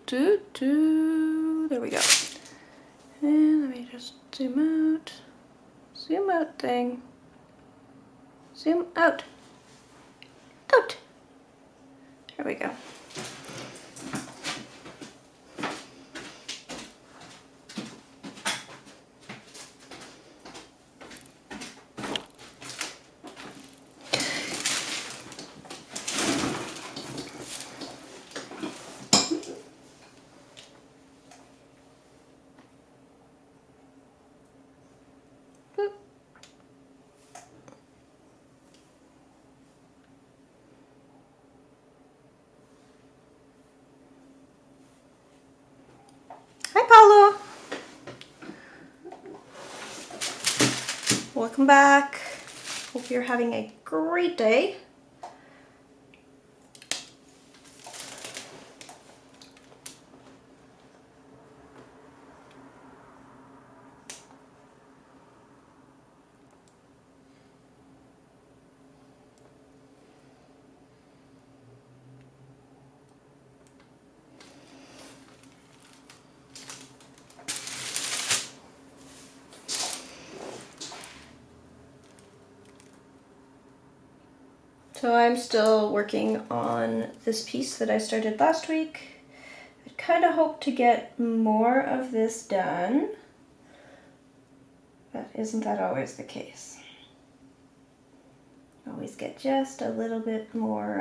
There we go. And let me just zoom out. Zoom out thing. Zoom out. Out. There we go. Hi, Paulo. Welcome back. Hope you're having a great day. So I'm still working on this piece that I started last week. I kind of hope to get more of this done, but isn't that always the case? Always get just a little bit more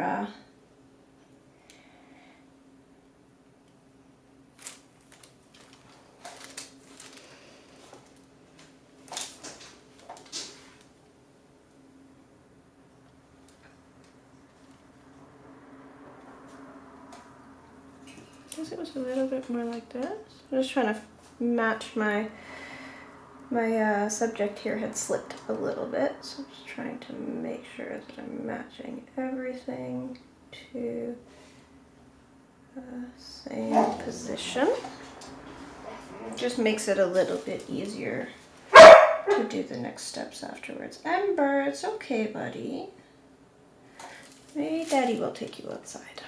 I guess it was a little bit more like this. I'm just trying to match my subject here had slipped a little bit, so I'm just trying to make sure that I'm matching everything to the same position. Just makes it a little bit easier to do the next steps afterwards. Ember, it's okay, buddy. Maybe Daddy will take you outside.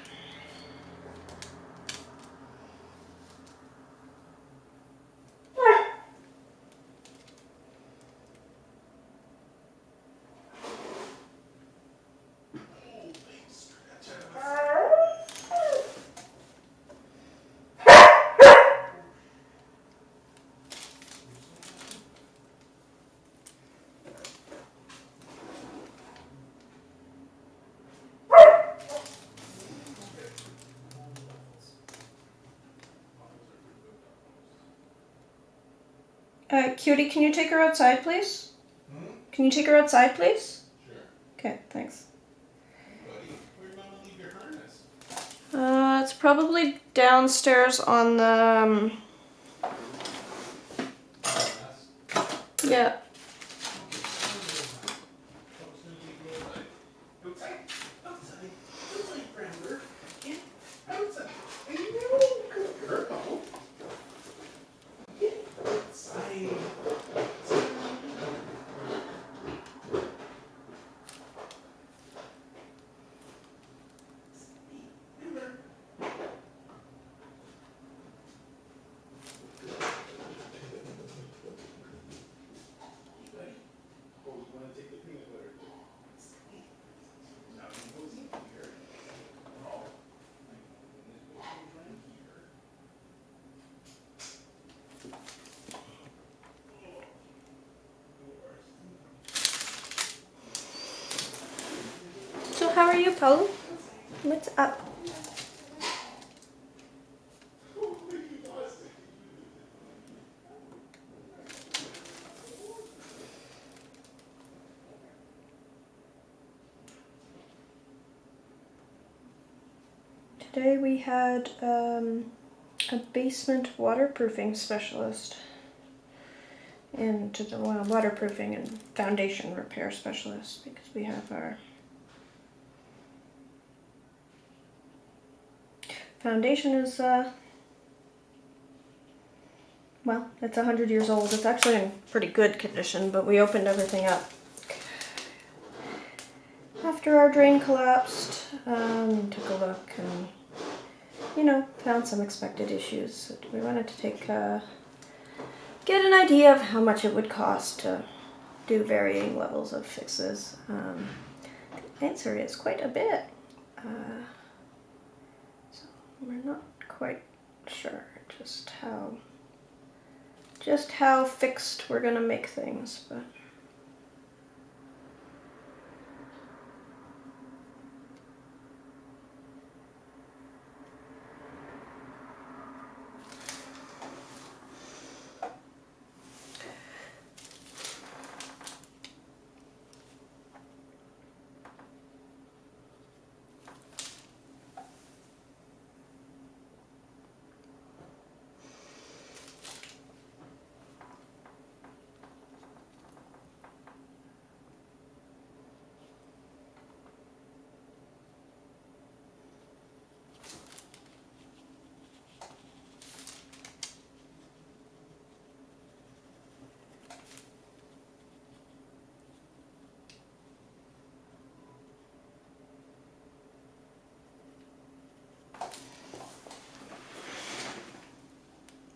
Cutie, can you take her outside, please? Can you take her outside, please? Sure. Okay, thanks. Buddy, where do you want to leave your harness? It's probably downstairs on the... yeah. So how are you, Paul? What's up? Today we had a basement waterproofing specialist and waterproofing and foundation repair specialist, because we have our foundation is well, it's 100 years old. It's actually in pretty good condition, but we opened everything up after our drain collapsed. Took a look, and you know, found some expected issues. So we wanted to get an idea of how much it would cost to do varying levels of fixes. The answer is quite a bit. So we're not quite sure just how fixed we're gonna make things, but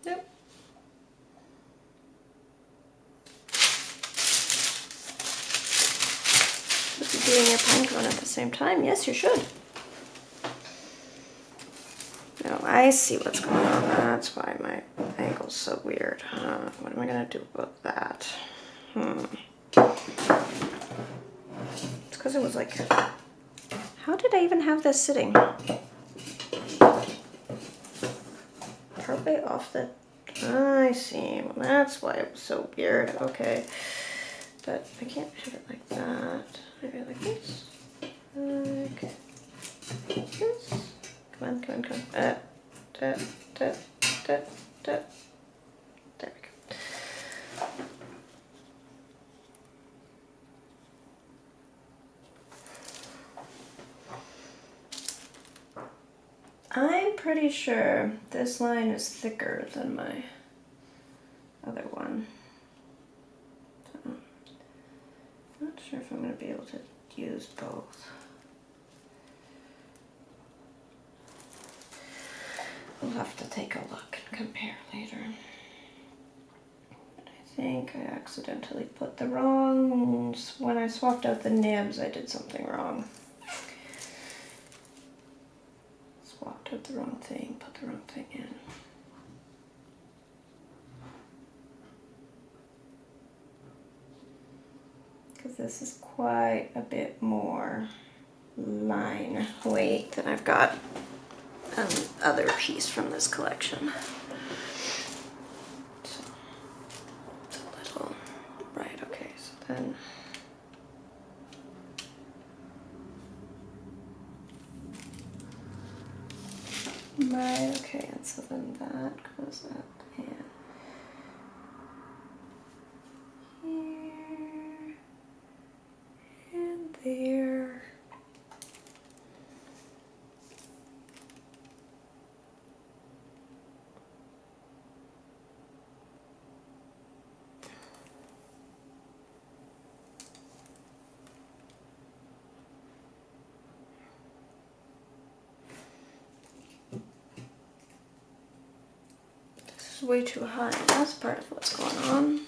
yep. Should be doing your pine cone at the same time. Yes, you should. No, I see what's going on. That's why my angle's so weird. What am I gonna do about that? It's because it was like, how did I even have this sitting? Partway off the, I see. Well, that's why it was so weird. Okay. But I can't have it like that. Maybe like this. Like this. Come on, come on, come on. There we go. I'm pretty sure this line is thicker than my other one. So, not sure if I'm going to be able to use both. We'll have to take a look and compare later. But I think I accidentally put the wrong, when I swapped out the nibs, I did something wrong. Swapped out the wrong thing, put the wrong thing in. Because this is quite a bit more line weight than I've got other piece from this collection. So it's a little, right, okay, so then right, okay, and so then that goes up and here and there. Way too high. That's part of what's going on.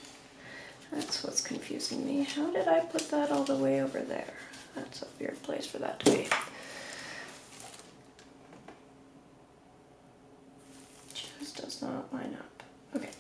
That's what's confusing me. How did I put that all the way over there? That's a weird place for that to be. Just does not line up. Okay.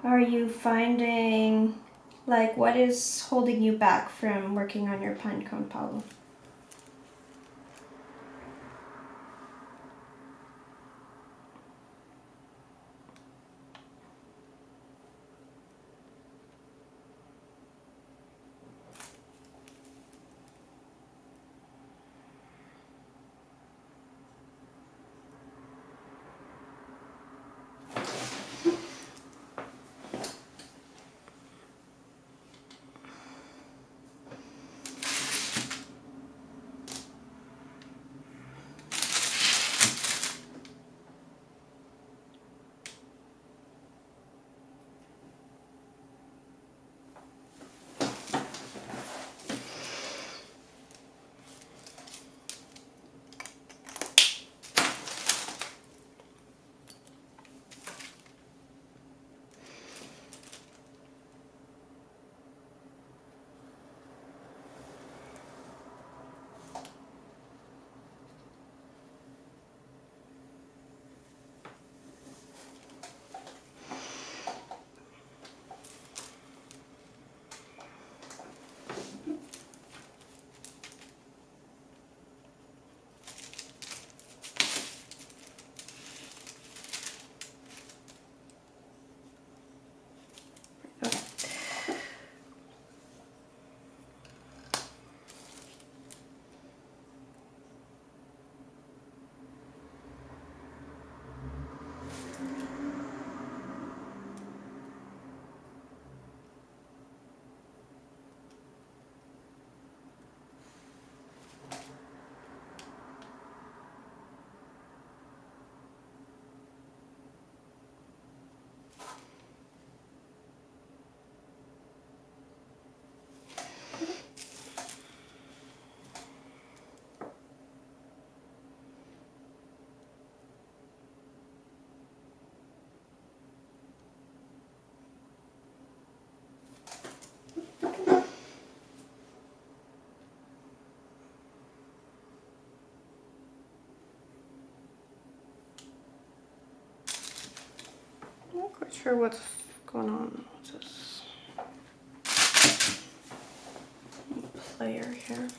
Are you finding, like, what is holding you back from working on your pine cone, Paulo? Not sure what's going on with this player here.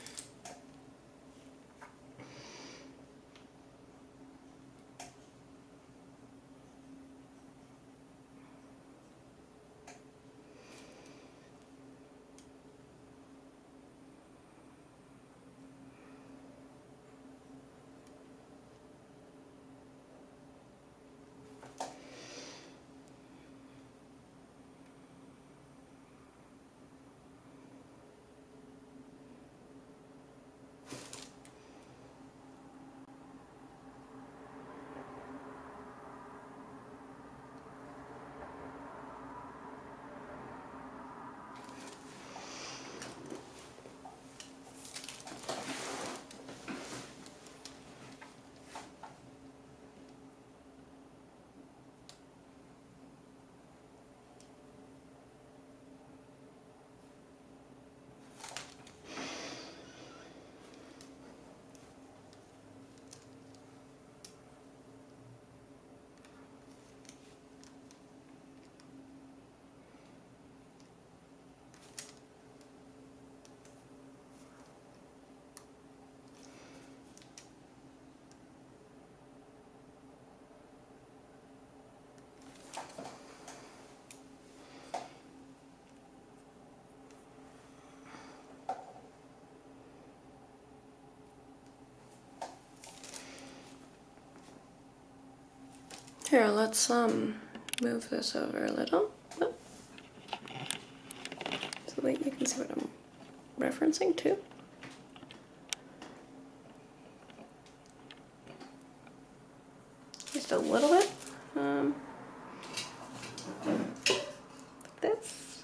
Here, let's move this over a little, so that you can see what I'm referencing too. Just a little bit. Like this.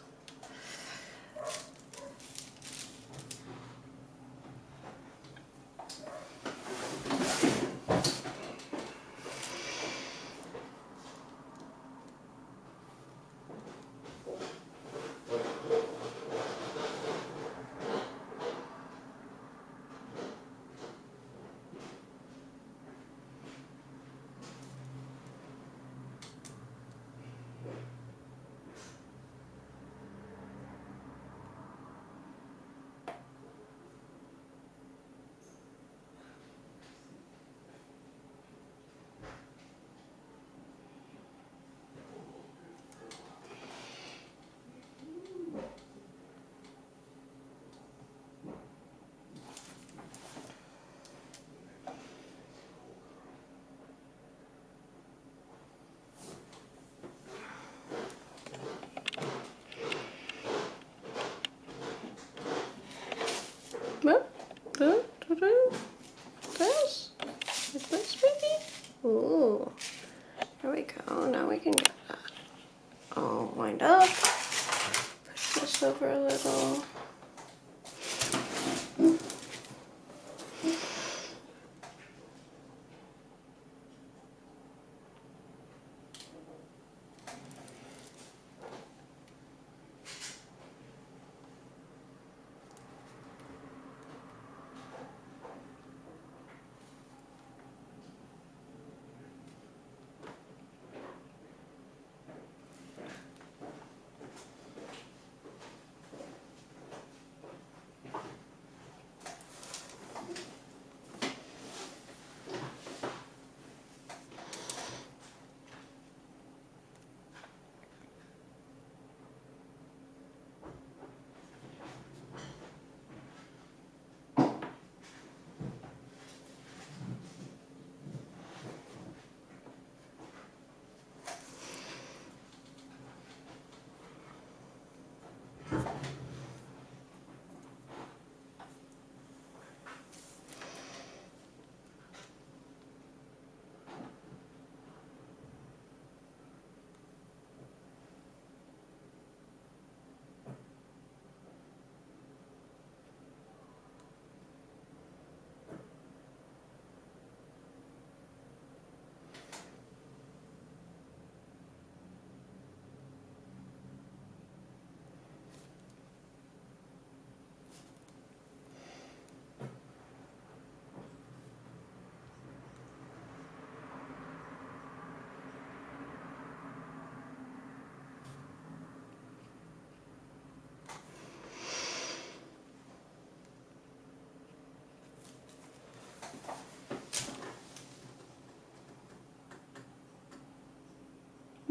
This? Like this maybe? Ooh. There we go. Now we can get that all lined up. Push this over a little.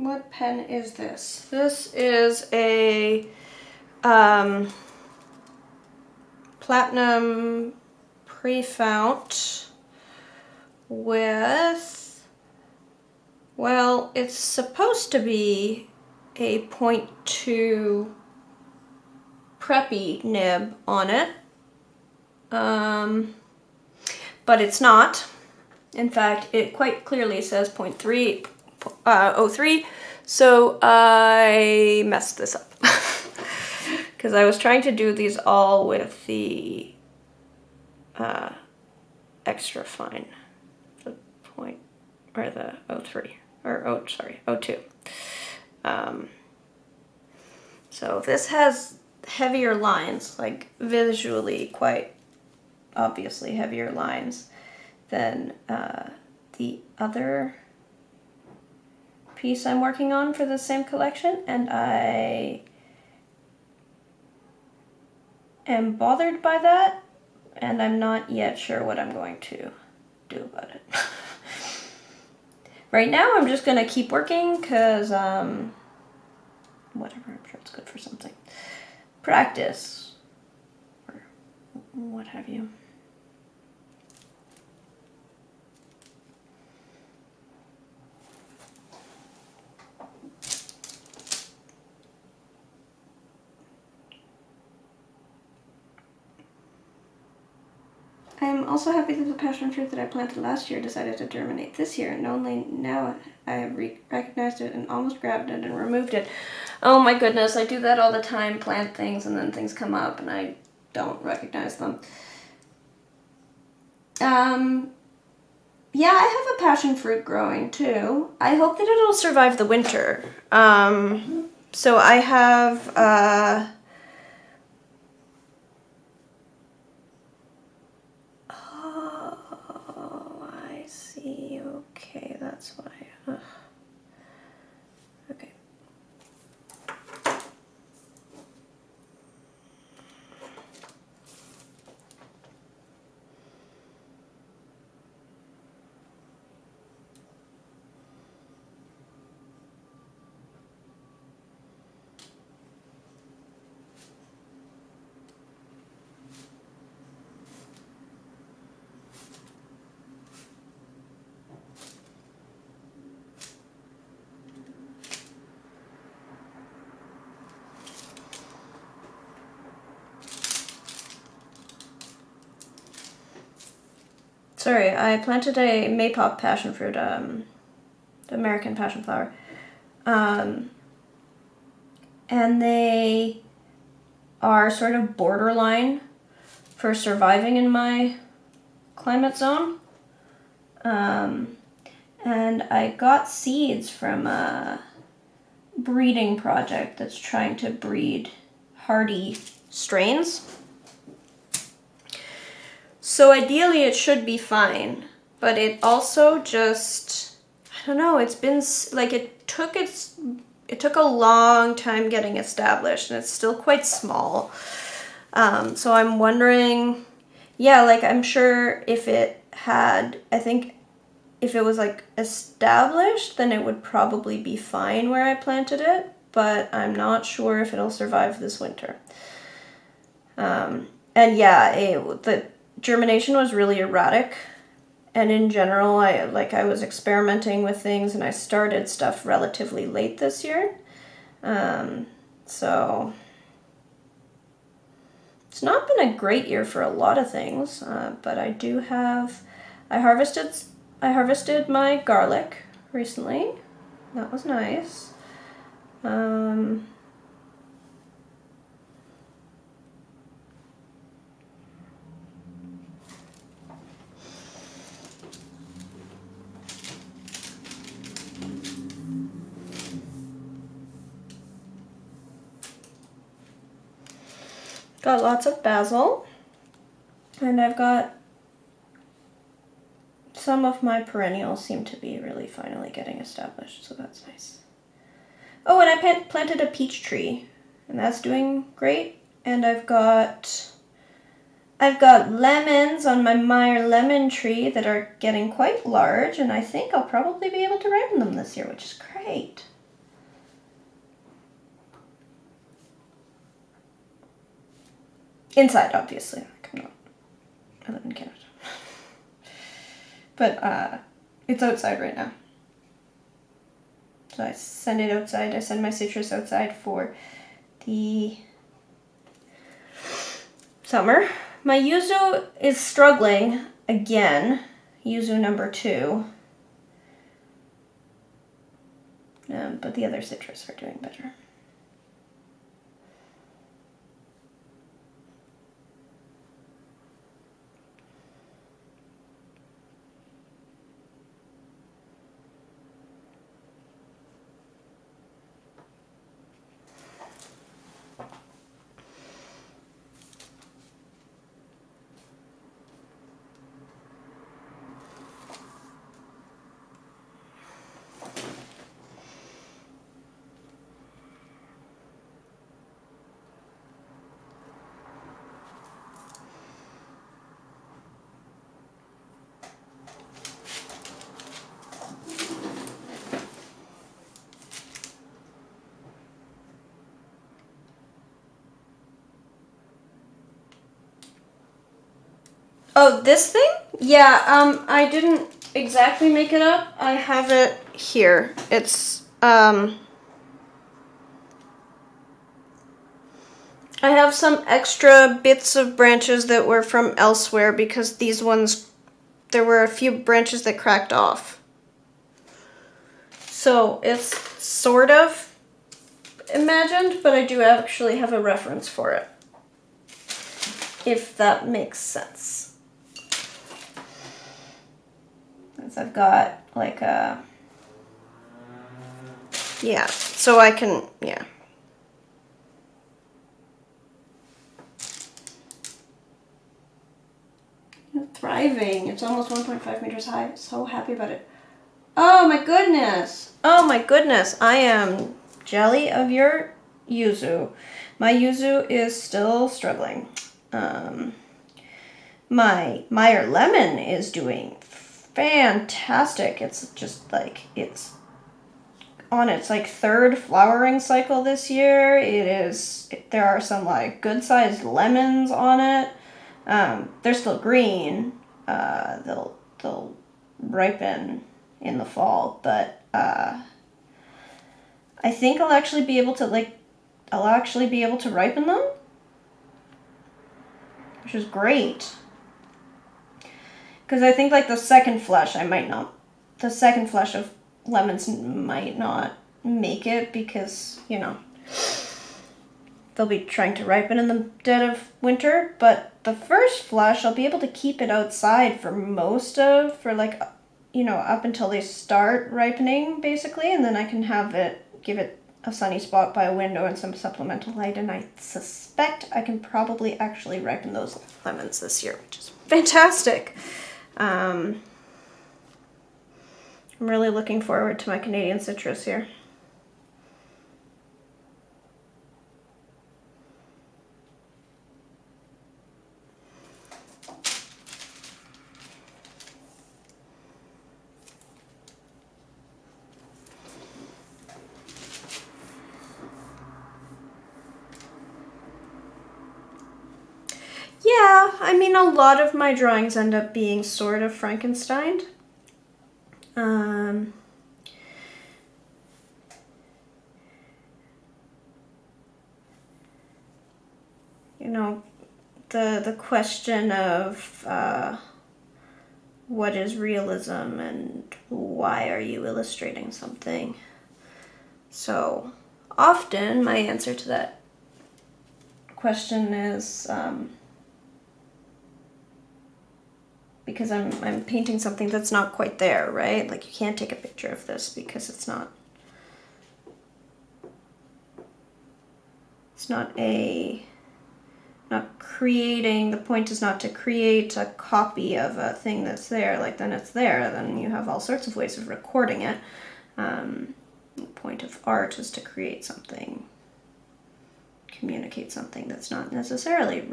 what pen is this? This is a platinum pre-fount with, well, it's supposed to be a 0.2 preppy nib on it, but it's not. In fact, it quite clearly says 0.303, so I messed this up. Because I was trying to do these all with the extra fine, the point, or the 03, or oh, sorry, 02. So this has heavier lines, like visually quite obviously heavier lines than the other piece I'm working on for the same collection, and I am bothered by that, and I'm not yet sure what I'm going to do about it. Right now I'm just going to keep working because, whatever, I'm sure it's good for something. Practice, or what have you. I'm also happy that the passion fruit that I planted last year decided to germinate this year, and only now I have recognized it and almost grabbed it and removed it. Oh my goodness, I do that all the time, plant things and then things come up and I don't recognize them. Yeah, I have a passion fruit growing too. I hope that it'll survive the winter. So I have okay, that's why. Okay. Sorry, I planted a Maypop passion fruit, the American passion flower, and they are sort of borderline for surviving in my climate zone. And I got seeds from a breeding project that's trying to breed hardy strains. So ideally it should be fine, but it also just, I don't know, it's been, like, it took a long time getting established, and it's still quite small. So I'm wondering, yeah, like, I'm sure if it had, I think if it was, like, established, then it would probably be fine where I planted it, but I'm not sure if it'll survive this winter. And yeah, the germination was really erratic, and in general I was experimenting with things, and I started stuff relatively late this year, so it's not been a great year for a lot of things, but I harvested my garlic recently. That was nice. Got lots of basil, and I've got some of my perennials seem to be really finally getting established, so that's nice. Oh, and I planted a peach tree, and that's doing great. And I've got lemons on my Meyer lemon tree that are getting quite large, and I think I'll probably be able to ripen them this year, which is great. Inside, obviously. Like, I live in Canada. But it's outside right now. So I send it outside. I send my citrus outside for the summer. My yuzu is struggling again. Yuzu number 2. But the other citrus are doing better. Oh, this thing? Yeah, I didn't exactly make it up. I have it here. It's, I have some extra bits of branches that were from elsewhere because these ones, there were a few branches that cracked off. So it's sort of imagined, but I do actually have a reference for it, if that makes sense. I've got like a, yeah, so I can, yeah. Thriving. It's almost 1.5 meters high. So happy about it. Oh my goodness. Oh my goodness. I am jelly of your yuzu. My yuzu is still struggling. My Meyer lemon is doing fantastic. It's just like, it's on its like 3rd flowering cycle this year. There are some like good sized lemons on it. They're still green. They'll ripen in the fall, but I think I'll actually be able to ripen them, which is great. Because I think like the second flush of lemons might not make it because, you know, they'll be trying to ripen in the dead of winter. But the first flush, I'll be able to keep it outside for like, you know, up until they start ripening, basically. And then I can give it a sunny spot by a window and some supplemental light. And I suspect I can probably actually ripen those lemons this year, which is fantastic. I'm really looking forward to my Canadian citrus here. Yeah, I mean, a lot of my drawings end up being sort of Frankensteined. You know, the question of what is realism and why are you illustrating something? So often my answer to that question is because I'm painting something that's not quite there, right? Like, you can't take a picture of this because it's not creating, the point is not to create a copy of a thing that's there, like then it's there, then you have all sorts of ways of recording it. The point of art is to create something, communicate something that's not necessarily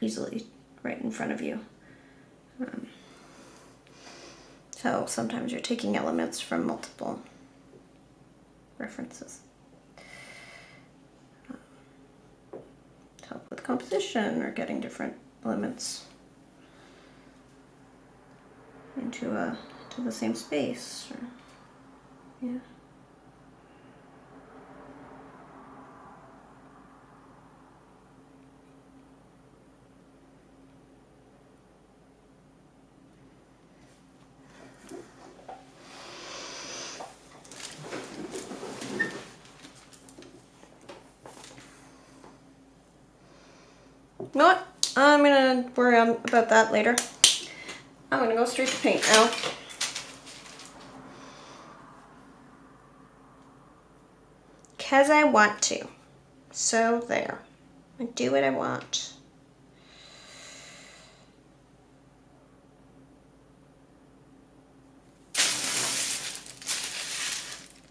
easily right in front of you. So sometimes you're taking elements from multiple references to help with composition or getting different elements into to the same space. Or, yeah. You know what? I'm gonna worry about that later. I'm gonna go straight to paint now. Because I want to. So there. I do what I want.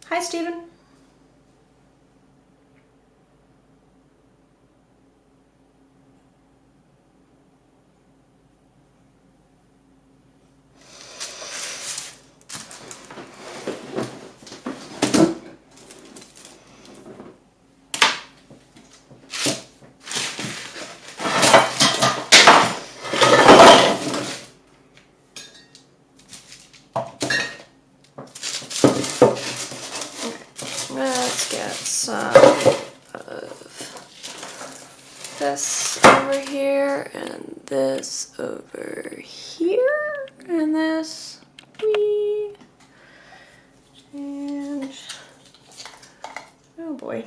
Hi, Stephen. Let's get some of this over here and this over here and this. Whee. And oh boy.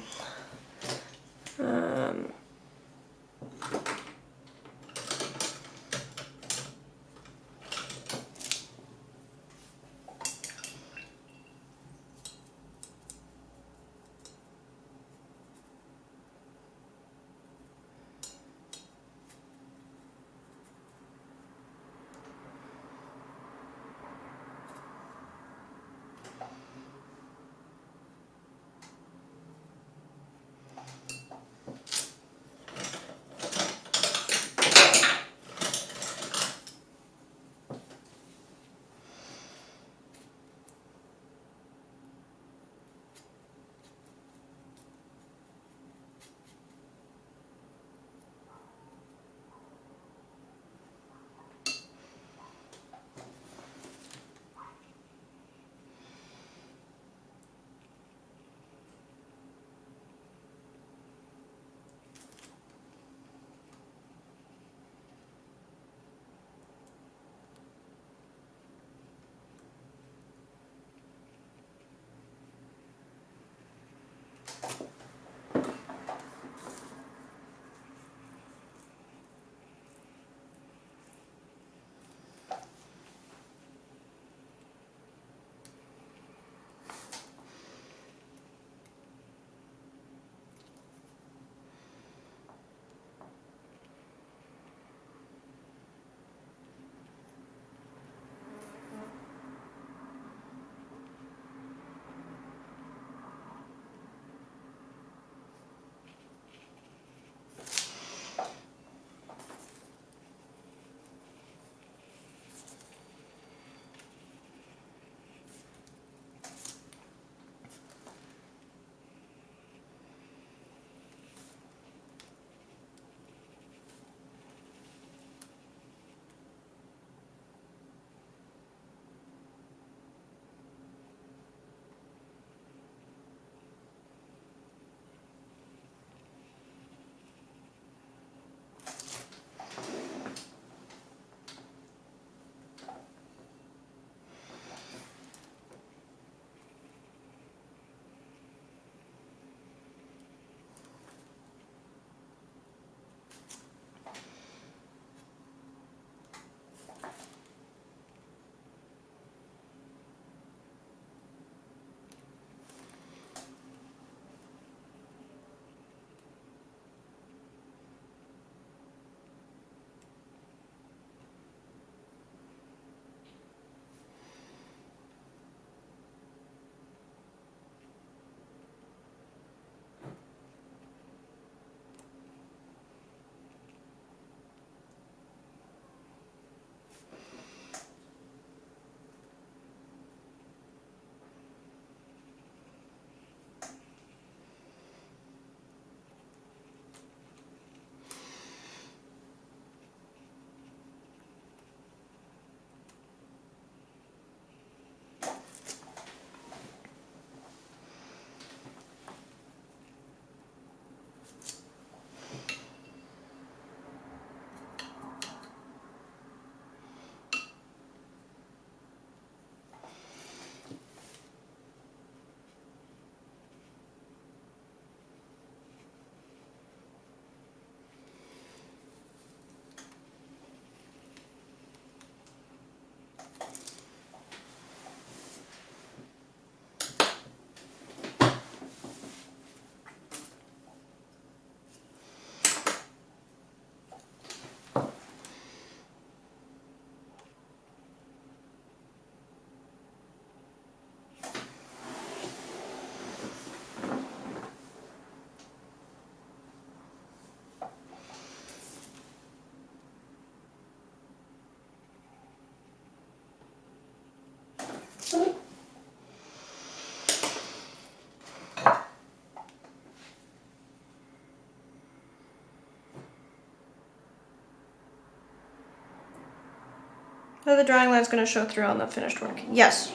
Are the drawing lines going to show through on the finished work? Yes.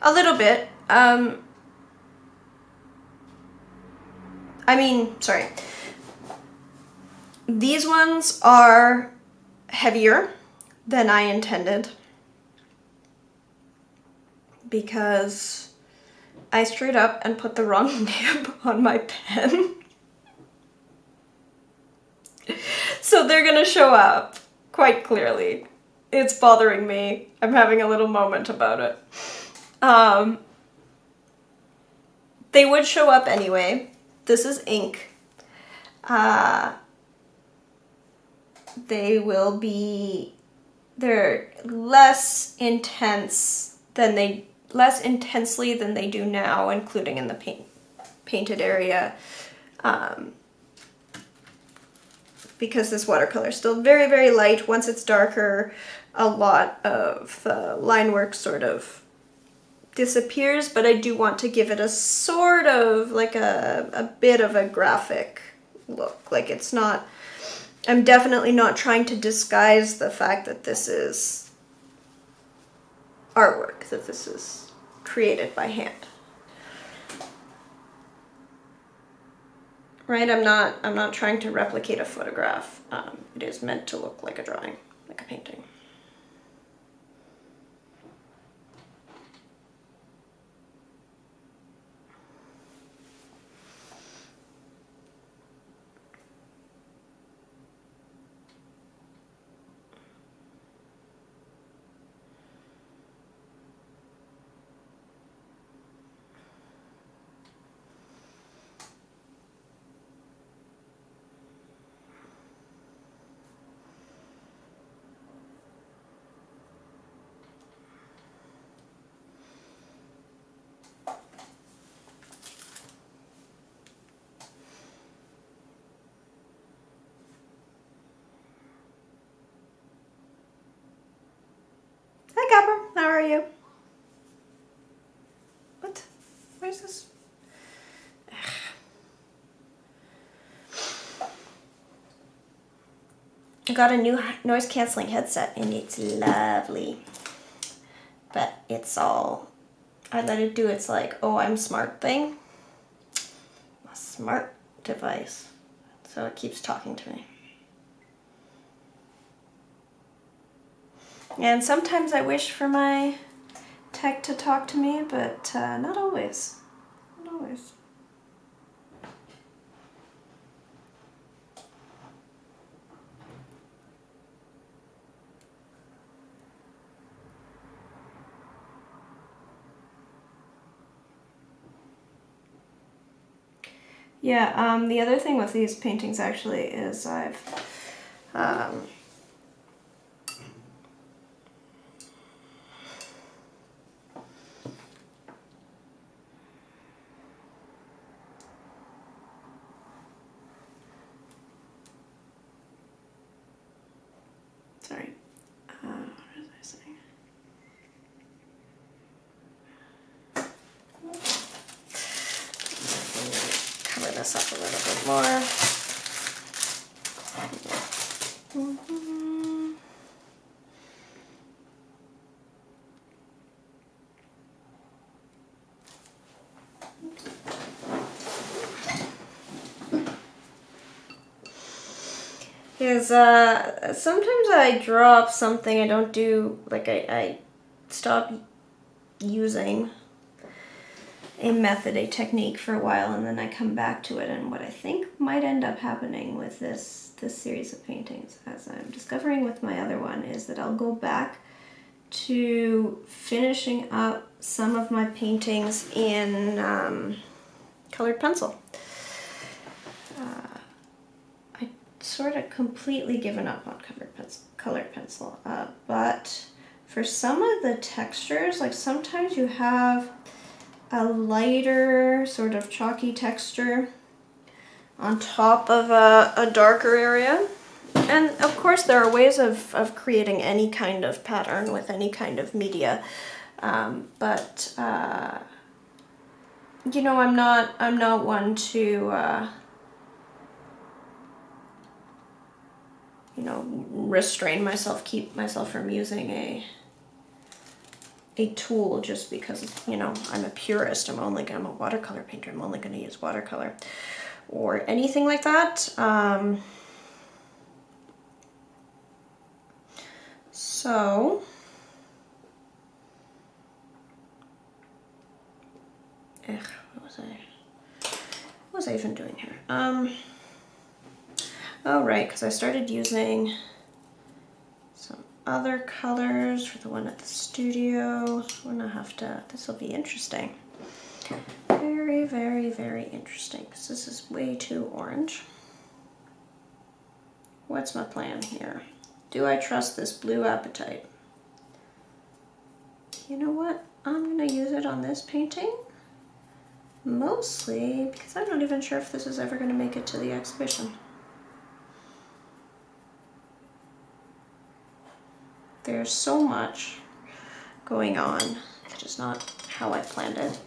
A little bit. I mean, sorry. These ones are heavier than I intended because I screwed up and put the wrong nib on my pen. So they're gonna show up quite clearly. It's bothering me. I'm having a little moment about it. They would show up anyway. This is ink. They're less intensely than they do now, including in the painted area. Because this watercolor is still very, very light. Once it's darker, a lot of the line work sort of disappears, but I do want to give it a sort of like a bit of a graphic look. Like it's not, I'm definitely not trying to disguise the fact that this is artwork, that this is created by hand. Right? I'm not trying to replicate a photograph. It is meant to look like a drawing, like a painting. Hi, Copper. How are you? What? Where's this? I got a new noise canceling headset and it's lovely. But it's all, I let it do its like, oh, I'm smart thing. A smart device. So it keeps talking to me. And sometimes I wish for my tech to talk to me, but not always. Not always. Yeah, the other thing with these paintings actually is I've sorry, what was I saying? Cover this up a little bit more. Is sometimes I drop something, I don't do, like I stop using a method, a technique for a while, and then I come back to it, and what I think might end up happening with this series of paintings, as I'm discovering with my other one, is that I'll go back to finishing up some of my paintings in colored pencil. I sort of completely given up on colored pencil, but for some of the textures, like sometimes you have a lighter sort of chalky texture on top of a darker area. And of course there are ways of creating any kind of pattern with any kind of media, but you know, I'm not one to you know, restrain myself, keep myself from using a tool just because, you know, I'm a purist. I'm a watercolor painter. I'm only going to use watercolor or anything like that. So what was I even doing here? Oh, right, because I started using some other colors for the one at the studio. So I'm gonna have to, this will be interesting. Very, very, very interesting, because this is way too orange. What's my plan here? Do I trust this blue appetite? You know what? I'm gonna use it on this painting. Mostly because I'm not even sure if this is ever gonna make it to the exhibition. There's so much going on that is not how I planned it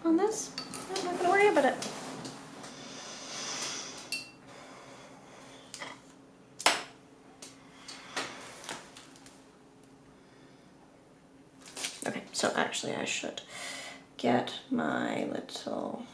on this. I'm not gonna worry about it. Okay, so actually I should get my little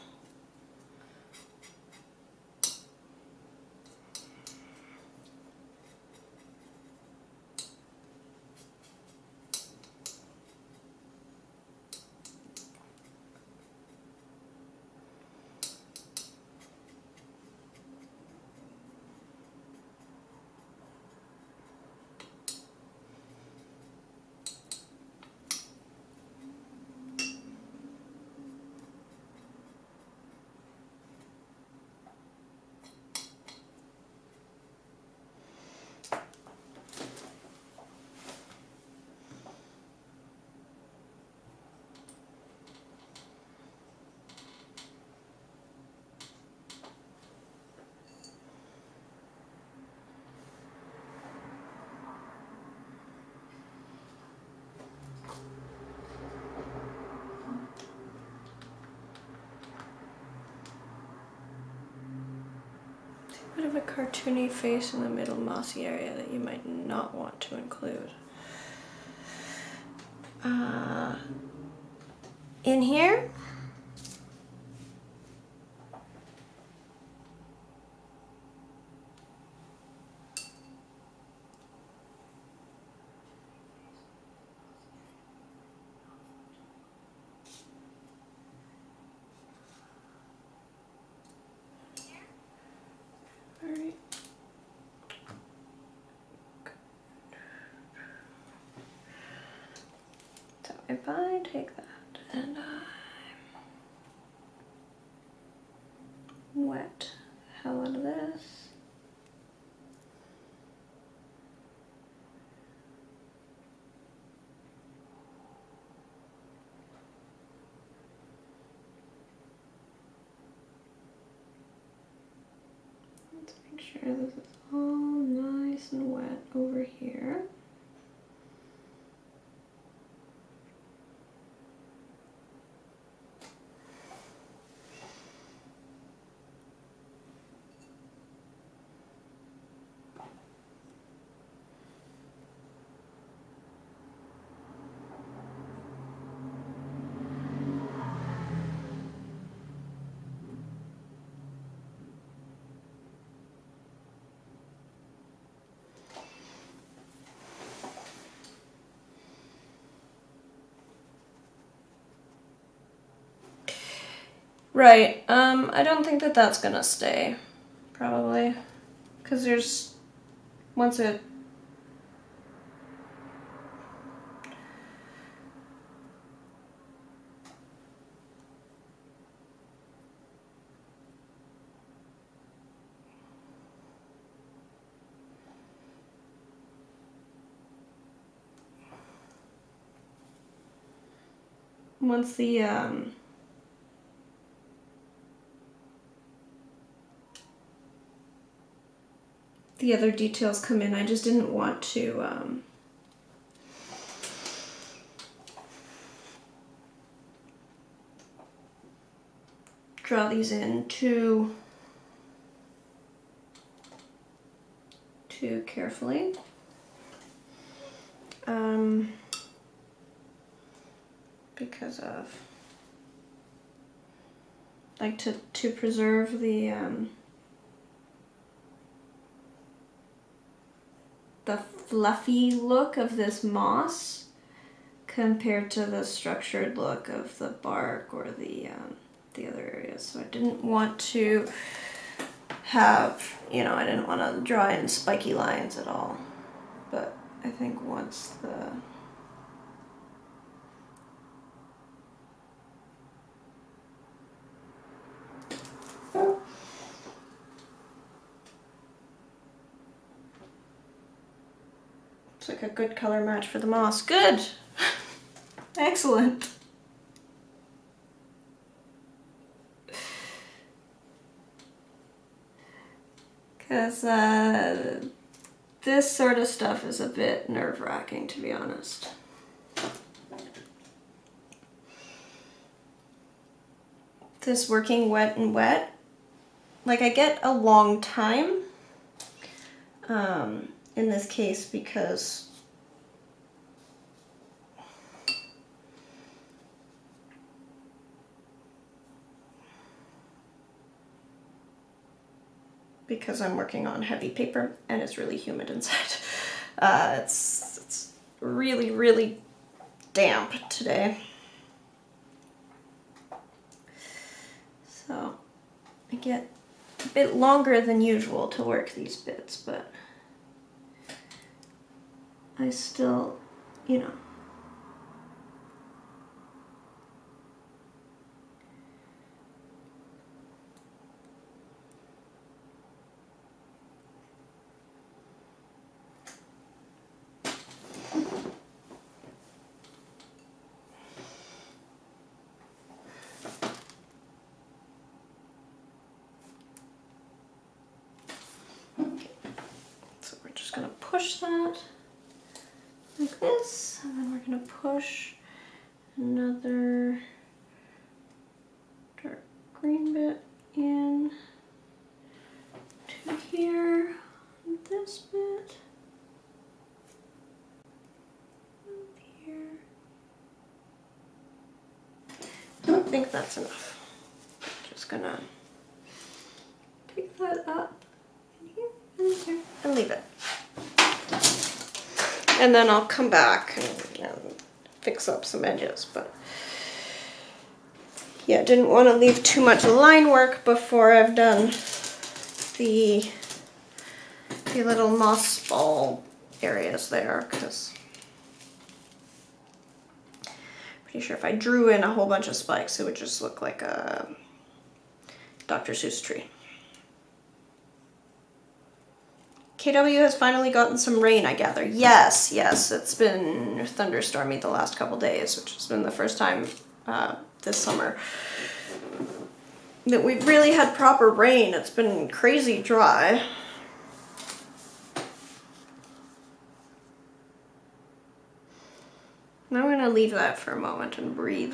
bit of a cartoony face in the middle mossy area that you might not want to include. In here, all right. So if I take that and I wet the hell out of this. Let's make sure this is all nice and wet over here. Right, I don't think that that's gonna stay, probably, because there's, once the other details come in, I just didn't want to draw these in too too carefully. Because of, like, to preserve the fluffy look of this moss compared to the structured look of the bark or the other areas. So I didn't want to have, you know, I didn't want to draw in spiky lines at all. But I think once the it's like a good color match for the moss. Good! Excellent! Because this sort of stuff is a bit nerve-wracking, to be honest. This working wet and wet, like I get a long time in this case because I'm working on heavy paper and it's really humid inside. It's really, really damp today. So I get a bit longer than usual to work these bits, but I still, you know. So we're just gonna push that like this, and then we're gonna push another dark green bit in to here, and this bit up here. I think that's enough. Just gonna pick that up in here and here and leave it. And then I'll come back and fix up some edges, but yeah, didn't want to leave too much line work before I've done the little moss ball areas there, because pretty sure if I drew in a whole bunch of spikes, it would just look like a Dr. Seuss tree. KW has finally gotten some rain, I gather. Yes, yes, it's been thunderstormy the last couple days, which has been the first time this summer that we've really had proper rain. It's been crazy dry. Now I'm gonna leave that for a moment and breathe.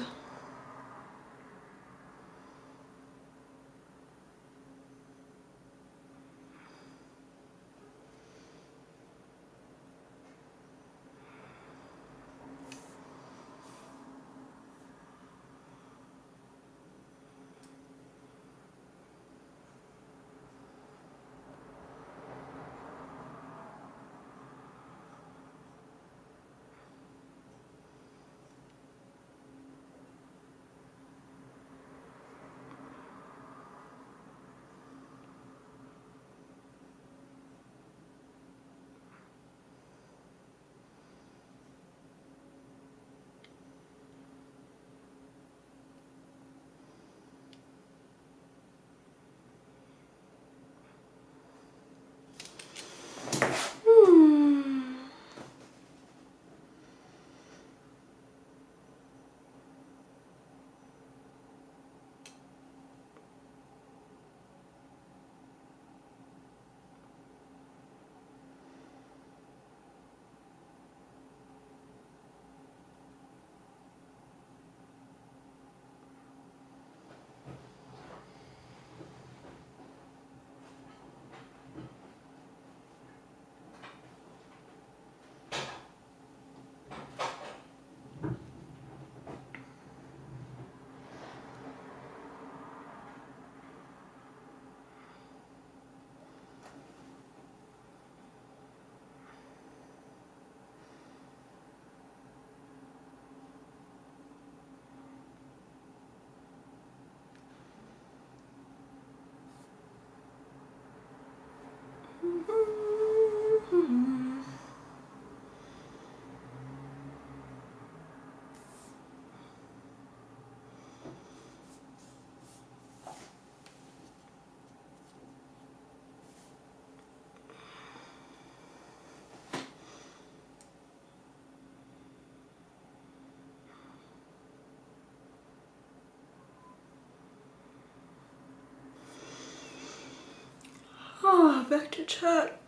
Oh, back to chat.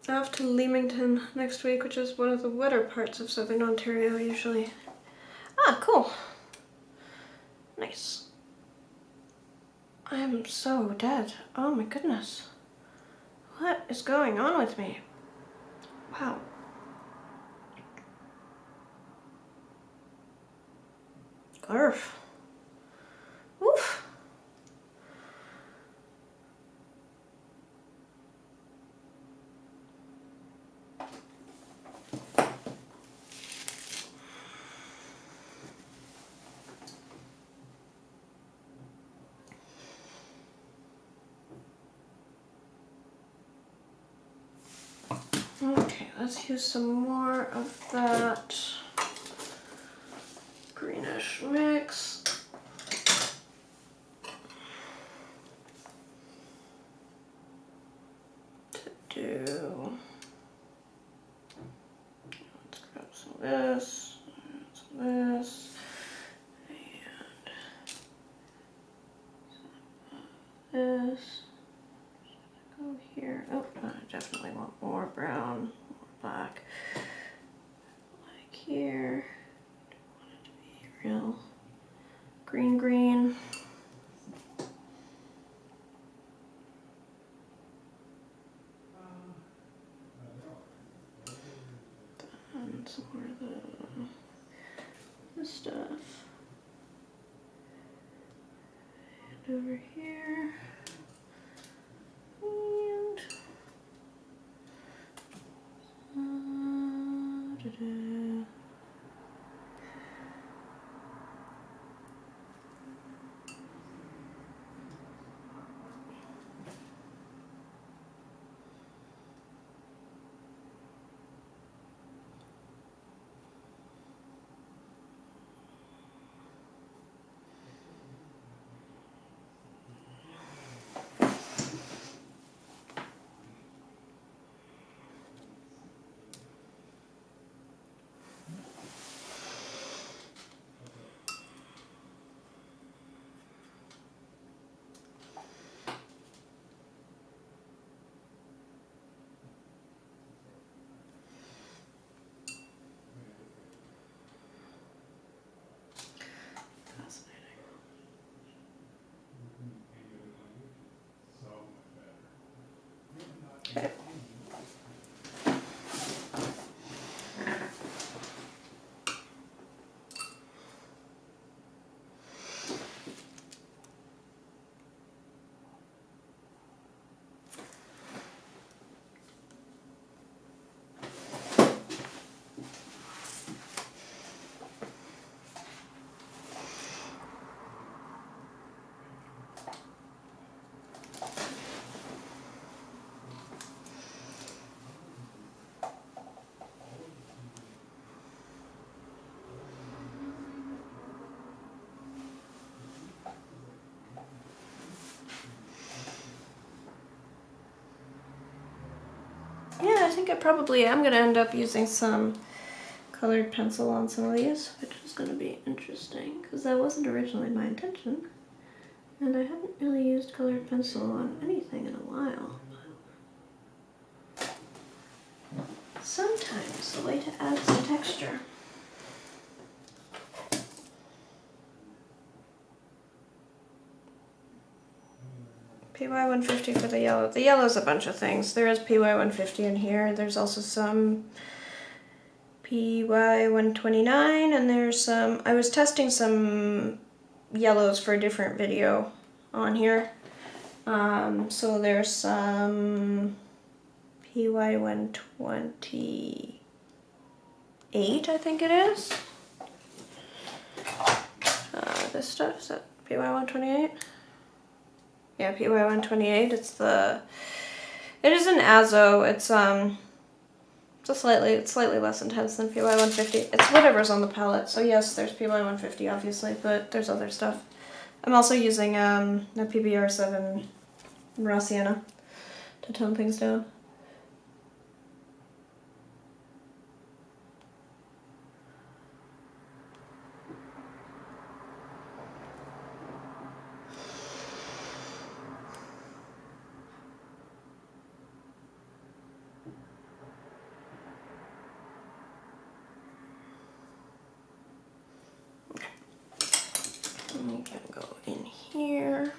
Off to Leamington next week, which is one of the wetter parts of southern Ontario usually. Ah, cool. Nice. I am so dead. Oh my goodness. What is going on with me? Wow. Garf. Oof. Okay, let's use some more of that greenish mix. To do, let's grab some of this, some of this, and this. Go here. Oh, I definitely want more brown, more black. Like here. Don't want it to be real green green. And some more of this stuff. And over here. Okay. Yeah, I think I probably am going to end up using some colored pencil on some of these, which is going to be interesting because that wasn't originally my intention. And I haven't really used colored pencil on anything in a while. Sometimes a way to add some texture. PY150 for the yellow. The yellow's a bunch of things. There is PY150 in here. There's also some PY129, and there's some, I was testing some yellows for a different video on here. So there's some PY128, I think it is. This stuff, is that PY128? Yeah, PY128. It is an azo. It's slightly less intense than PY150. It's whatever's on the palette. So yes, there's PY150 obviously, but there's other stuff. I'm also using a PBR7 raw sienna to tone things down. I'm gonna go in here.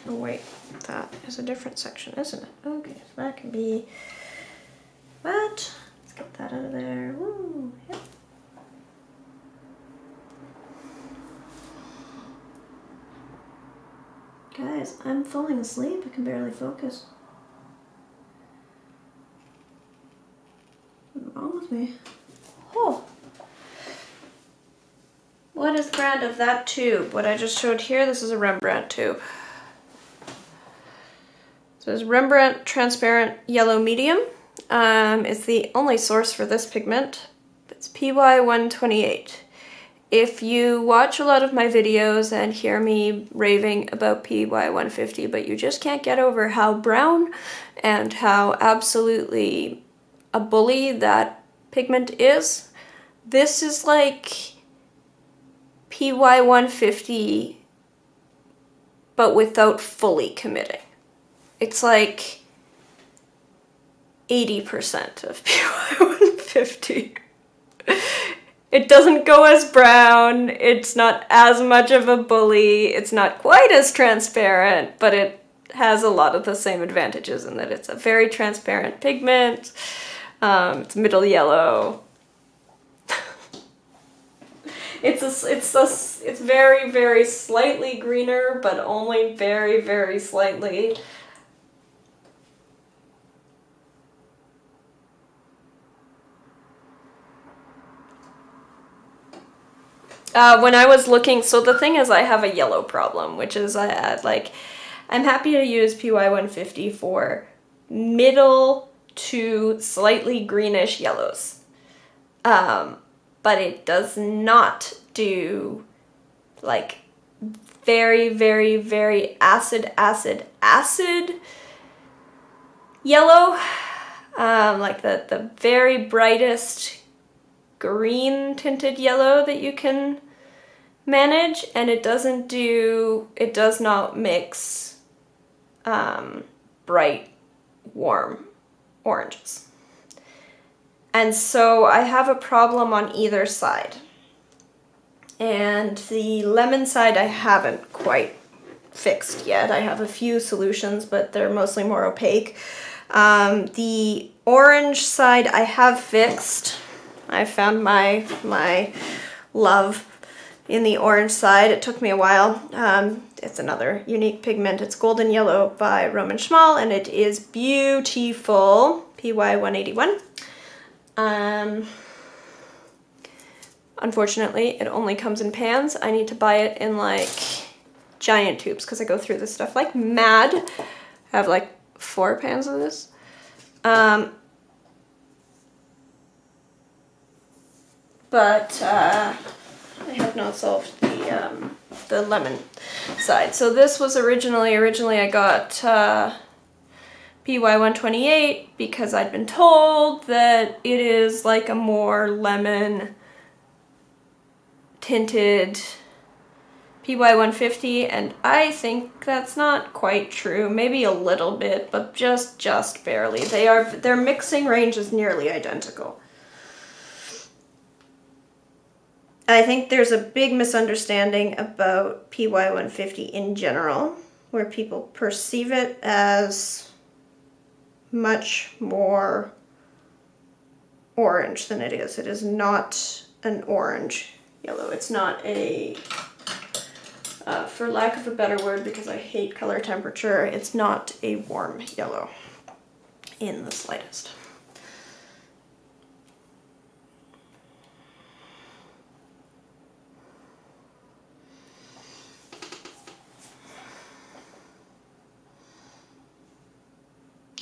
Oh wait, that is a different section, isn't it? Okay, so that can be that. Let's get that out of there. Woo, yep. Guys, I'm falling asleep. I can barely focus. What's wrong with me? Oh. What is the brand of that tube? What I just showed here, this is a Rembrandt tube. So it's Rembrandt Transparent Yellow Medium. It's the only source for this pigment. It's PY128. If you watch a lot of my videos and hear me raving about PY150, but you just can't get over how brown and how absolutely a bully that pigment is, this is like PY150, but without fully committing. It's like 80% of PY150. It doesn't go as brown, it's not as much of a bully, it's not quite as transparent, but it has a lot of the same advantages in that it's a very transparent pigment, it's middle yellow. It's very, very slightly greener, but only very, very slightly. When I was looking, so the thing is I have a yellow problem, which is I'm happy to use PY150 for middle to slightly greenish yellows. But it does not do like very, very, very acid yellow. Like the very brightest green tinted yellow that you can manage, and it does not mix bright, warm oranges. And so I have a problem on either side. And the lemon side I haven't quite fixed yet. I have a few solutions, but they're mostly more opaque. The orange side I have fixed. I found my love in the orange side. It took me a while. It's another unique pigment. It's Golden Yellow by Roman Schmal, and it is beautiful. PY181. Unfortunately, it only comes in pans. I need to buy it in like giant tubes because I go through this stuff like mad. I have like 4 pans of this. But I have not solved the lemon side. So this was originally I got PY128 because I'd been told that it is like a more lemon tinted PY150, and I think that's not quite true. Maybe a little bit, but just barely. Their mixing range is nearly identical. I think there's a big misunderstanding about PY150 in general, where people perceive it as much more orange than it is. It is not an orange yellow. It's not a, for lack of a better word, because I hate color temperature, it's not a warm yellow in the slightest.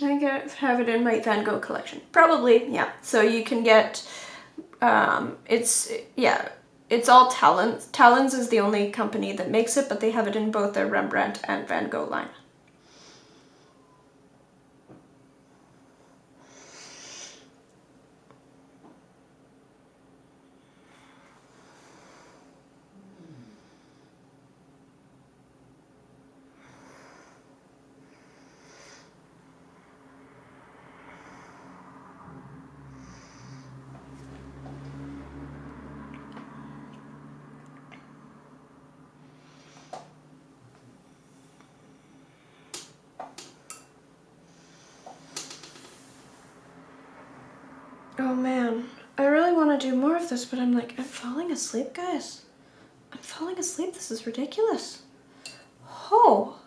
I have it in my Van Gogh collection. Probably, yeah. So you can get, it's all Talens. Talens is the only company that makes it, but they have it in both their Rembrandt and Van Gogh line. Oh man, I really want to do more of this, but I'm like, I'm falling asleep, guys. I'm falling asleep. This is ridiculous. Oh.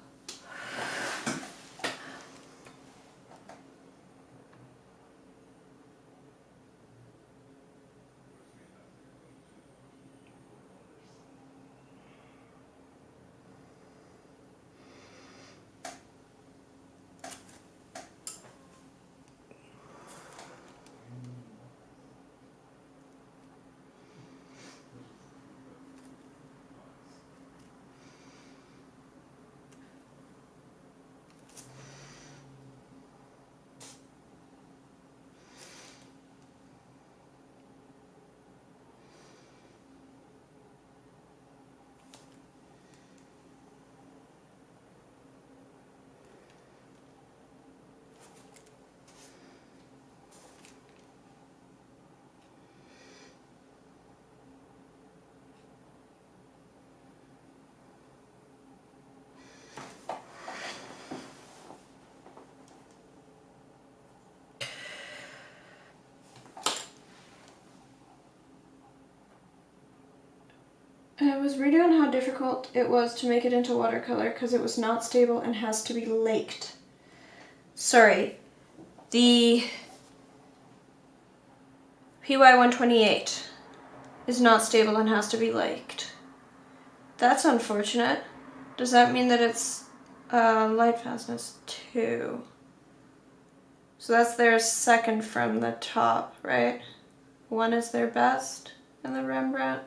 I was reading on how difficult it was to make it into watercolor because it was not stable and has to be laked. Sorry, the PY128 is not stable and has to be laked. That's unfortunate. Does that mean that it's light fastness 2? So that's their second from the top, right? 1 is their best in the Rembrandt.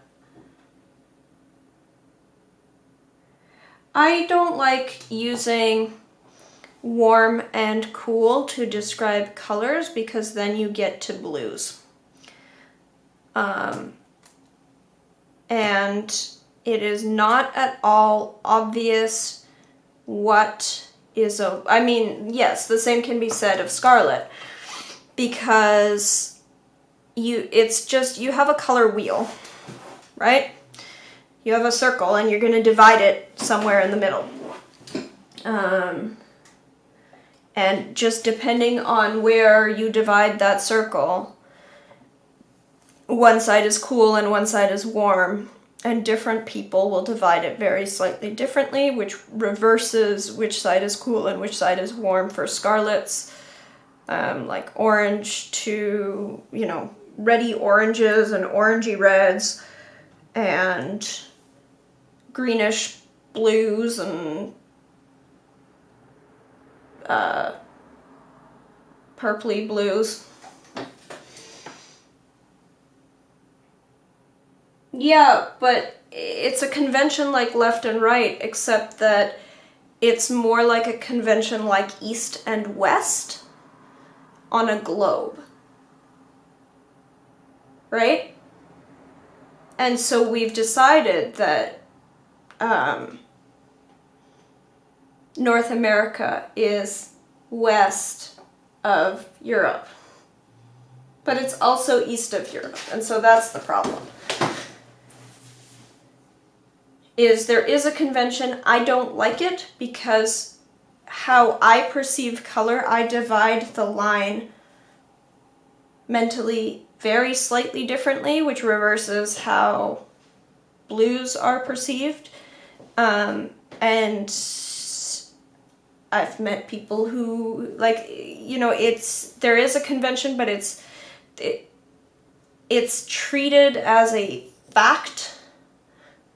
I don't like using warm and cool to describe colors because then you get to blues. And it is not at all obvious what is a... I mean, yes, the same can be said of Scarlet because it's just, you have a color wheel, right? You have a circle and you're going to divide it somewhere in the middle. And just depending on where you divide that circle, one side is cool and one side is warm, and different people will divide it very slightly differently, which reverses which side is cool and which side is warm for Scarlets. Like orange to, you know, reddy oranges and orangey reds, and greenish blues and purpley blues. Yeah, but it's a convention like left and right, except that it's more like a convention like east and west on a globe, right? And so we've decided that North America is west of Europe, but it's also east of Europe, and so that's the problem. There is a convention. I don't like it because how I perceive color, I divide the line mentally very slightly differently, which reverses how blues are perceived. And I've met people who, like, you know, there is a convention, but it's treated as a fact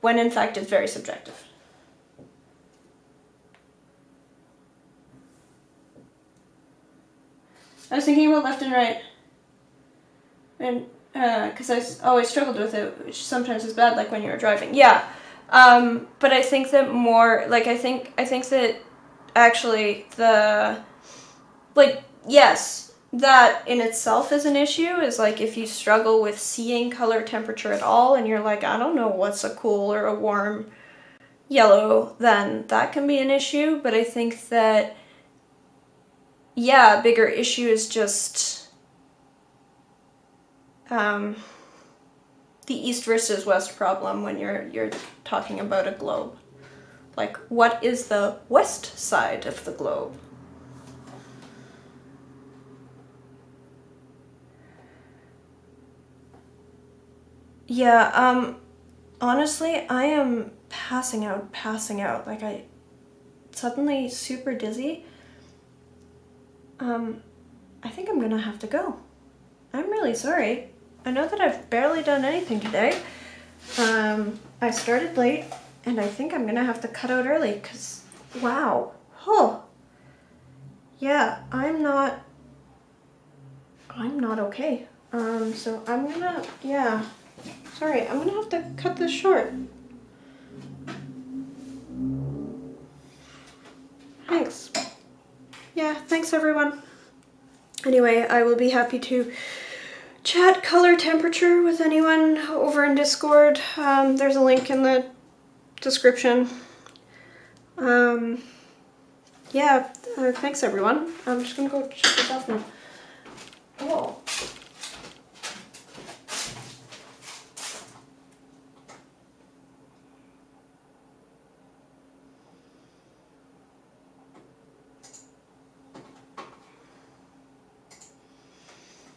when in fact it's very subjective. I was thinking about left and right, and because I always struggled with it, which sometimes is bad, like when you're driving. Yeah, but I think that more, like, I think that actually yes, that in itself is an issue, is like if you struggle with seeing color temperature at all and you're like, I don't know what's a cool or a warm yellow, then that can be an issue. But I think that, yeah, a bigger issue is just the east versus west problem when you're talking about a globe. Like, what is the west side of the globe? Yeah, honestly, I am passing out. Like, I suddenly super dizzy. I think I'm gonna have to go. I'm really sorry. I know that I've barely done anything today. I started late, and I think I'm gonna have to cut out early, because, wow. Oh. Yeah, I'm not okay. So I'm gonna, yeah. Sorry, I'm gonna have to cut this short. Thanks. Yeah, thanks everyone. Anyway, I will be happy to chat color temperature with anyone over in Discord. There's a link in the description. Yeah, thanks everyone. I'm just gonna go check this out now. Oh.